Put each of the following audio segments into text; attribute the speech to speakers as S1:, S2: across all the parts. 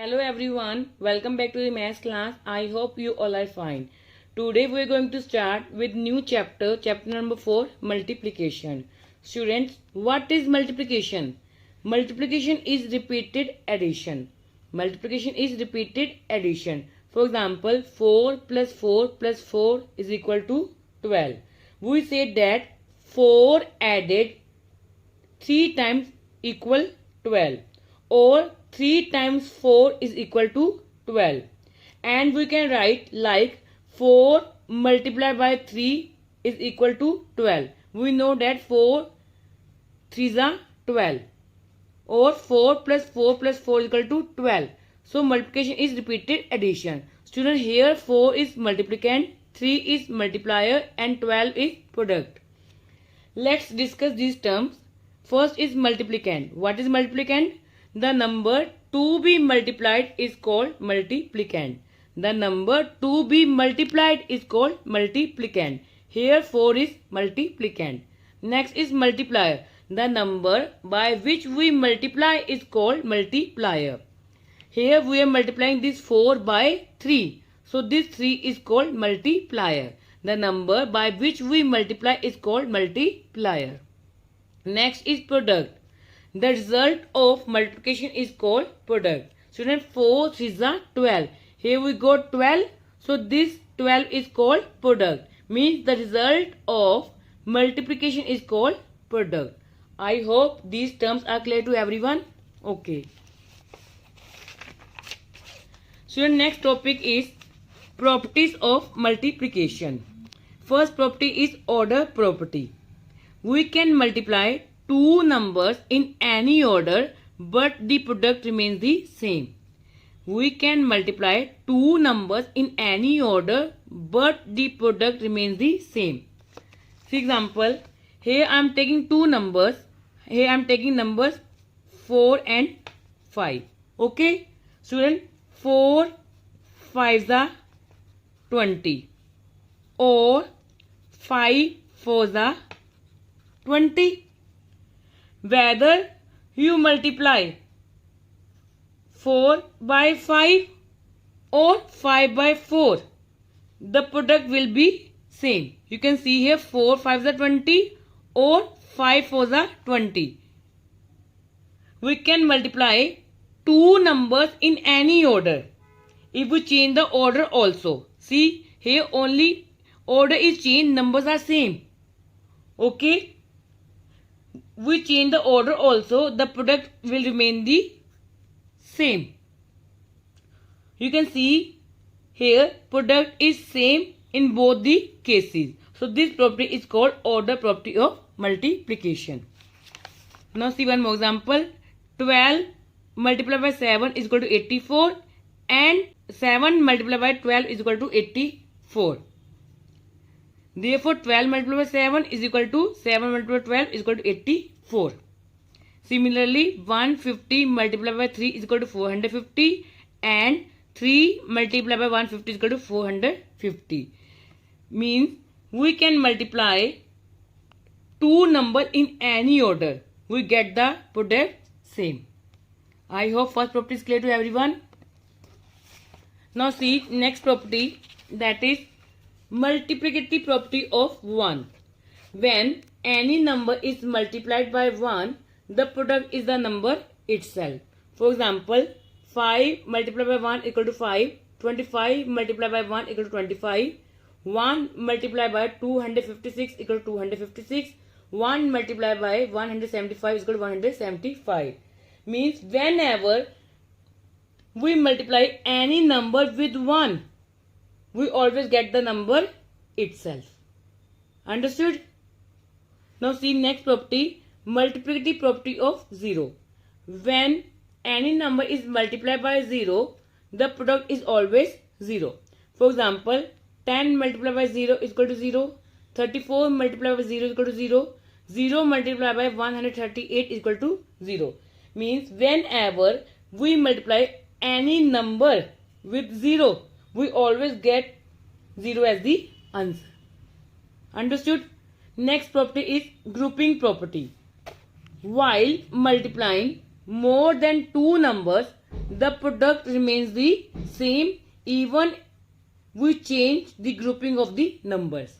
S1: Hello everyone, welcome back to the maths class. I hope you all are fine. Today we are going to start with new chapter number 4, multiplication. Students, what is multiplication? Multiplication is repeated addition. Multiplication is repeated addition. For example, 4 plus 4 plus 4 is equal to 12. We said that 4 added 3 times equal 12, or 3 times 4 is equal to 12, and we can write like 4 multiplied by 3 is equal to 12. We know that 4 3s are 12, or 4 plus 4 plus 4 is equal to 12. So multiplication is repeated addition. Student, here 4 is multiplicand, 3 is multiplier, and 12 is product. Let's discuss these terms. First is multiplicand. What is multiplicand? The number to be multiplied is called multiplicand. The number to be multiplied is called multiplicand. Here 4 is multiplicand. Next is multiplier. The number by which we multiply is called multiplier. Here we are multiplying this 4 by 3. So this 3 is called multiplier. The number by which we multiply is called multiplier. Next is product. The result of multiplication is called product. Student, 4 3s are 12. Here we got 12. So this 12 is called product. Means the result of multiplication is called product. I hope these terms are clear to everyone. Okay. Student, next topic is properties of multiplication. First property is order property. We can multiply two numbers in any order, but the product remains the same. We can multiply two numbers in any order, but the product remains the same. For example, here I am taking two numbers. Here I am taking numbers 4 and 5. Okay, student, 4 5s are 20, or 5 4s are 20. Whether you multiply 4 by 5 or 5 by 4, the product will be same. You can see here 4 5s are 20 or 5 4s are 20. We can multiply two numbers in any order. If we change the order also, see here only order is changed, numbers are same. Okay. We change the order also, the product will remain the same. You can see here product is same in both the cases. So this property is called order property of multiplication. Now see one more example. 12 multiplied by 7 is equal to 84, and 7 multiplied by 12 is equal to 84. Therefore, 12 multiplied by 7 is equal to 7 multiplied by 12 is equal to 84. Similarly, 150 multiplied by 3 is equal to 450, and 3 multiplied by 150 is equal to 450. Means we can multiply two numbers in any order. We get the product same. I hope first property is clear to everyone. Now see next property, that is multiplicative property of 1. When any number is multiplied by 1, the product is the number itself. For example, 5 multiplied by 1 equal to 5, 25 multiplied by 1 equal to 25, 1 multiplied by 256 equal to 256, 1 multiplied by 175 is equal to 175. Means whenever we multiply any number with 1, we always get the number itself. Understood? Now see next property, multiplicative property of 0. When any number is multiplied by 0, the product is always 0. For example, 10 multiplied by 0 is equal to 0, 34 multiplied by 0 is equal to 0, 0 multiplied by 138 is equal to 0. Means whenever we multiply any number with 0, we always get 0 as the answer. Understood? Next property is grouping property. While multiplying more than two numbers, the product remains the same even we change the grouping of the numbers.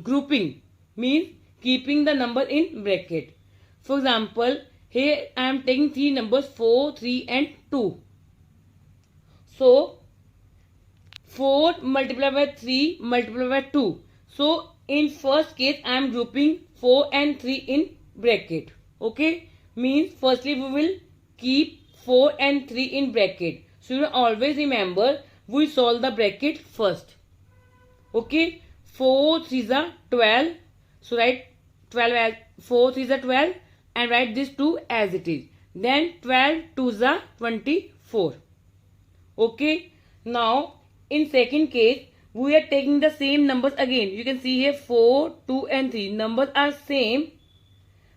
S1: Grouping means keeping the number in bracket. For example, here I am taking three numbers 4, 3 and 2. So 4 multiplied by 3 multiplied by 2. So in first case I am grouping 4 and 3 in bracket. Okay, means firstly we will keep 4 and 3 in bracket. So you always remember we solve the bracket first. Okay, 4 3s are 12. So write 12 as 4 3s are 12 and write this 2 as it is. Then 12 2s are 24. Okay, now in second case we are taking the same numbers again. You can see here 4, 2 and 3. Numbers are same,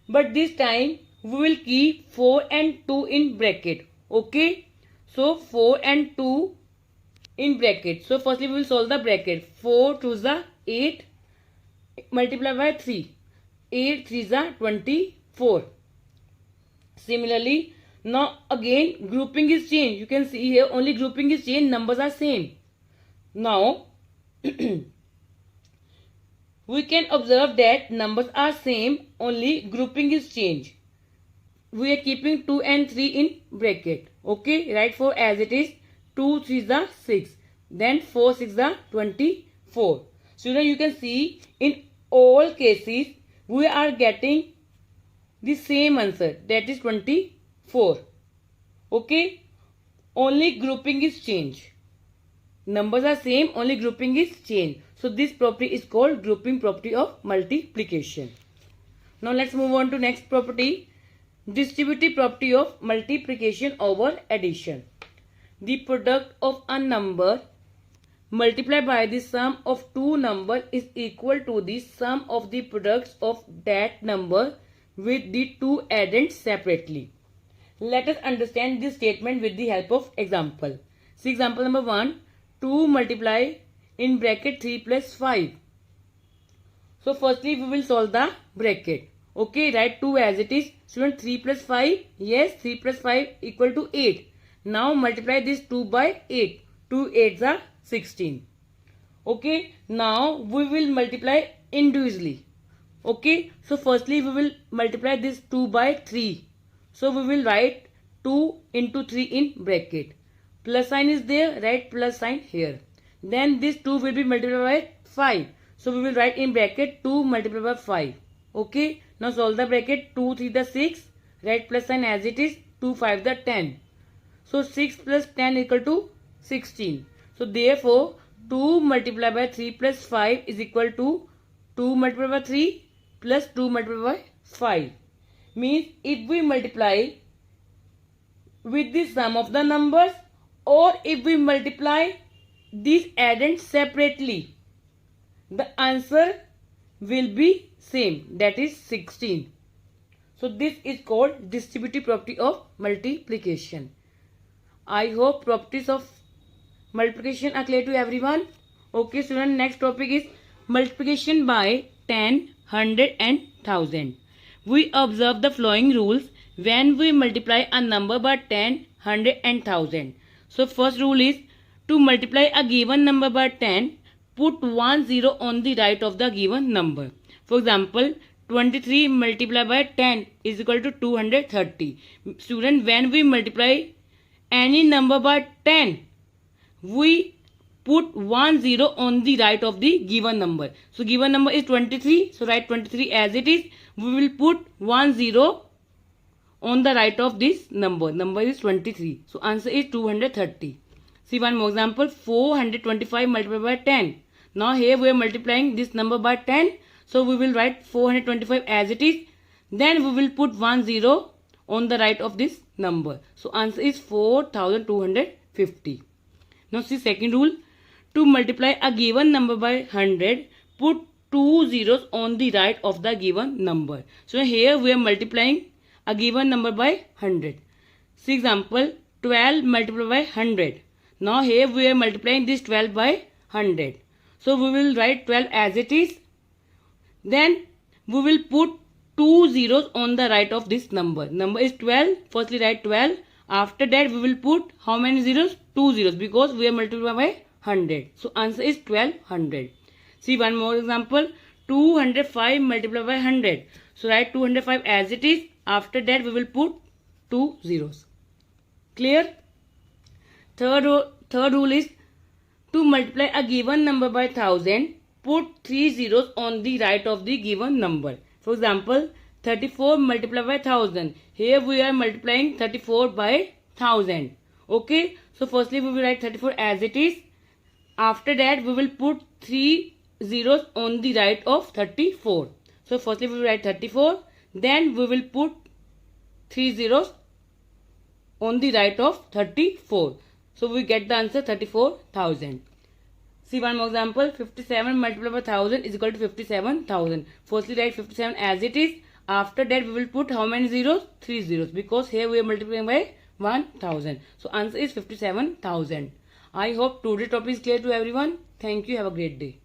S1: but this time we will keep 4 and 2 in bracket. Okay, so 4 and 2 in bracket. So firstly we will solve the bracket. 4 2s are 8 multiplied by 3. 8 3s are 24. Similarly, now again grouping is changed. You can see here only grouping is changed, numbers are same. Now we can observe that numbers are same, only grouping is changed. We are keeping 2 and 3 in bracket. Okay, write 4 as it is. 2 3s are 6. Then 4 6 are 24. So now you can see in all cases we are getting the same answer, that is 24. Okay, only grouping is changed. Numbers are same, only grouping is changed. So this property is called grouping property of multiplication. Now let's move on to next property, distributive property of multiplication over addition. The product of a number multiplied by the sum of two numbers is equal to the sum of the products of that number with the two addends separately. Let us understand this statement with the help of example. See example number 1. 2 multiply in bracket 3 plus 5. So firstly we will solve the bracket. Okay, write 2 as it is. Student, 3 plus 5. Yes, 3 plus 5 equal to 8. Now multiply this 2 by 8. 2 8s are 16. Okay, now we will multiply individually. Okay, so firstly we will multiply this 2 by 3. So we will write 2 into 3 in bracket. Plus sign is there, write plus sign here. Then this 2 will be multiplied by 5. So we will write in bracket 2 multiplied by 5. Okay, now solve the bracket. 2 3 the 6, write plus sign as it is. 2 5 the 10. So 6 plus 10 equal to 16. So therefore 2 multiplied by 3 plus 5 is equal to 2 multiplied by 3 plus 2 multiplied by 5. Means if we multiply with the sum of the numbers or if we multiply these addends separately, the answer will be same, that is 16. So this is called distributive property of multiplication. I hope properties of multiplication are clear to everyone. Okay student, next topic is multiplication by 10, 100 and 1000. We observe the following rules when we multiply a number by 10, 100 and 1000. So first rule is to multiply a given number by 10, put 1 0 on the right of the given number. For example, 23 multiplied by 10 is equal to 230. Student, when we multiply any number by 10, we put 1 0 on the right of the given number. So given number is 23. So write 23 as it is. We will put 1 0 on the right of this number. Number is 23. So answer is 230. See one more example. 425 multiplied by 10. Now here we are multiplying this number by 10. So we will write 425 as it is. Then we will put 1 0 on the right of this number. So answer is 4250. Now see second rule. To multiply a given number by 100, put 2 zeros on the right of the given number. So here we are multiplying a given number by 100. See example, 12 multiplied by 100. Now here we are multiplying this 12 by 100. So we will write 12 as it is. Then we will put 2 zeros on the right of this number. Number is 12. Firstly write 12. After that, we will put how many zeros? 2 zeros, because we are multiplying by 100. So answer is 1200. See one more example. 205 multiplied by 100. So write 205 as it is. After that, we will put 2 zeros. Clear? Third rule is to multiply a given number by 1000. Put 3 zeros on the right of the given number. For example, 34 multiplied by 1000. Here we are multiplying 34 by 1000. Okay. So firstly we will write 34 as it is. After that we will put 3 zeros on the right of 34. So firstly we will write 34. Then we will put 3 zeros on the right of 34. So we get the answer 34,000. See one more example. 57 multiplied by 1000 is equal to 57,000. Firstly write 57 as it is. After that we will put how many zeros? 3 zeros, because here we are multiplying by 1000. So answer is 57,000. I hope today's topic is clear to everyone. Thank you. Have a great day.